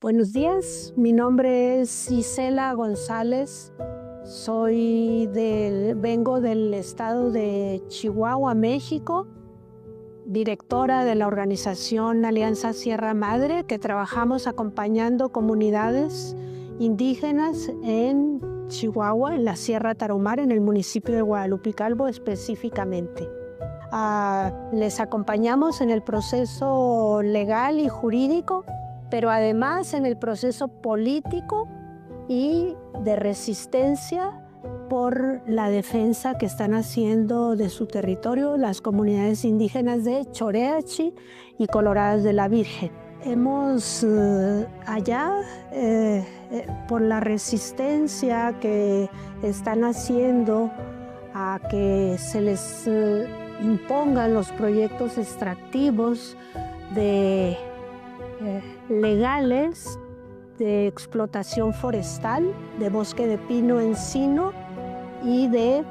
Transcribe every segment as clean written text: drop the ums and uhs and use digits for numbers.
Buenos días, mi nombre es Isela González, vengo del estado de Chihuahua, México, directora de la organización Alianza Sierra Madre, que trabajamos acompañando comunidades indígenas en Chihuahua, en la Sierra Tarahumara, en el municipio de Guadalupe Calvo específicamente. Les acompañamos en el proceso legal y jurídico, pero además en el proceso político y de resistencia por la defensa que están haciendo de su territorio las comunidades indígenas de Choréachi y Coloradas de la Virgen. Hemos por la resistencia que están haciendo a que se les impongan los proyectos extractivos legales de explotación forestal, de bosque de pino-encino y de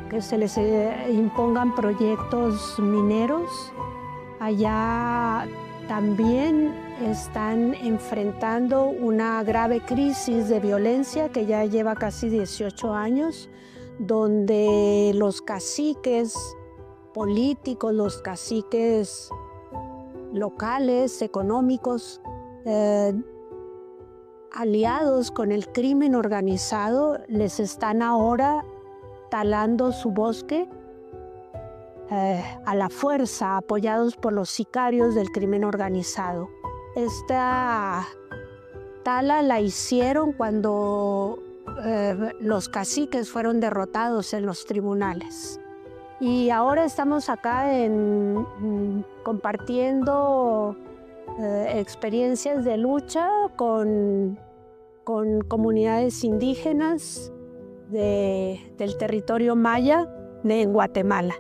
que se les impongan proyectos mineros. Allá también están enfrentando una grave crisis de violencia que ya lleva casi 18 años, donde los caciques políticos, los caciques locales, económicos, aliados con el crimen organizado, les están ahora talando su bosque a la fuerza, apoyados por los sicarios del crimen organizado. Esta tala la hicieron cuando los caciques fueron derrotados en los tribunales. Y ahora estamos acá compartiendo experiencias de lucha con comunidades indígenas del territorio maya de Guatemala.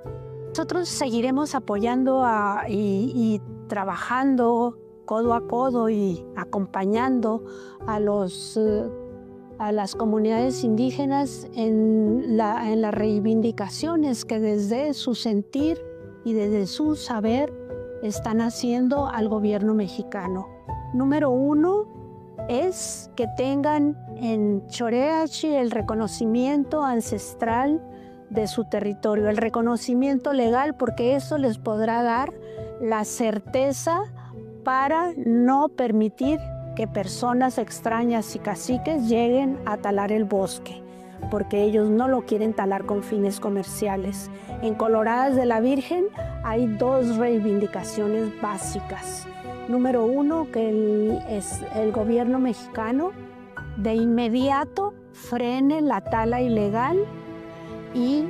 Nosotros seguiremos apoyando y trabajando codo a codo y acompañando a las comunidades indígenas en las reivindicaciones que desde su sentir y desde su saber están haciendo al gobierno mexicano. Número uno es que tengan en Choréachi el reconocimiento ancestral de su territorio, el reconocimiento legal, porque eso les podrá dar la certeza para no permitir que personas extrañas y caciques lleguen a talar el bosque, porque ellos no lo quieren talar con fines comerciales. En Coloradas de la Virgen hay dos reivindicaciones básicas. Número uno, que el gobierno mexicano de inmediato frene la tala ilegal y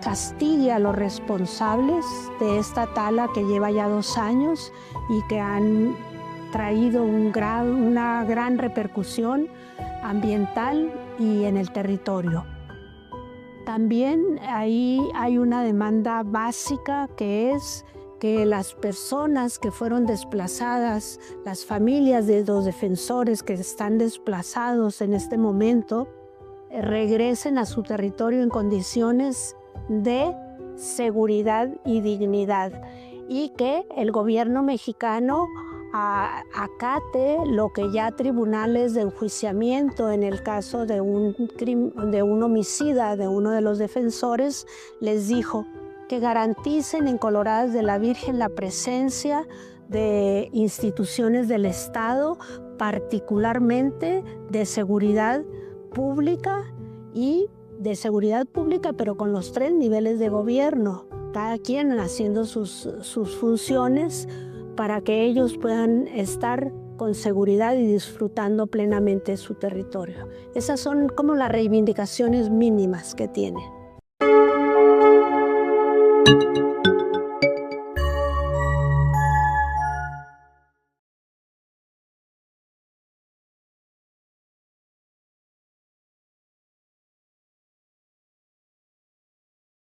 castigue a los responsables de esta tala que lleva ya 2 años y que han traído una gran repercusión ambiental y en el territorio. También ahí hay una demanda básica, que es que las personas que fueron desplazadas, las familias de los defensores que están desplazados en este momento, regresen a su territorio en condiciones de seguridad y dignidad, y que el gobierno mexicano acate lo que ya tribunales de enjuiciamiento en el caso de un homicida de uno de los defensores les dijo, que garanticen en Coloradas de la Virgen la presencia de instituciones del Estado, particularmente de seguridad pública pero con los 3 niveles de gobierno, cada quien haciendo sus funciones para que ellos puedan estar con seguridad y disfrutando plenamente su territorio. Esas son como las reivindicaciones mínimas que tiene.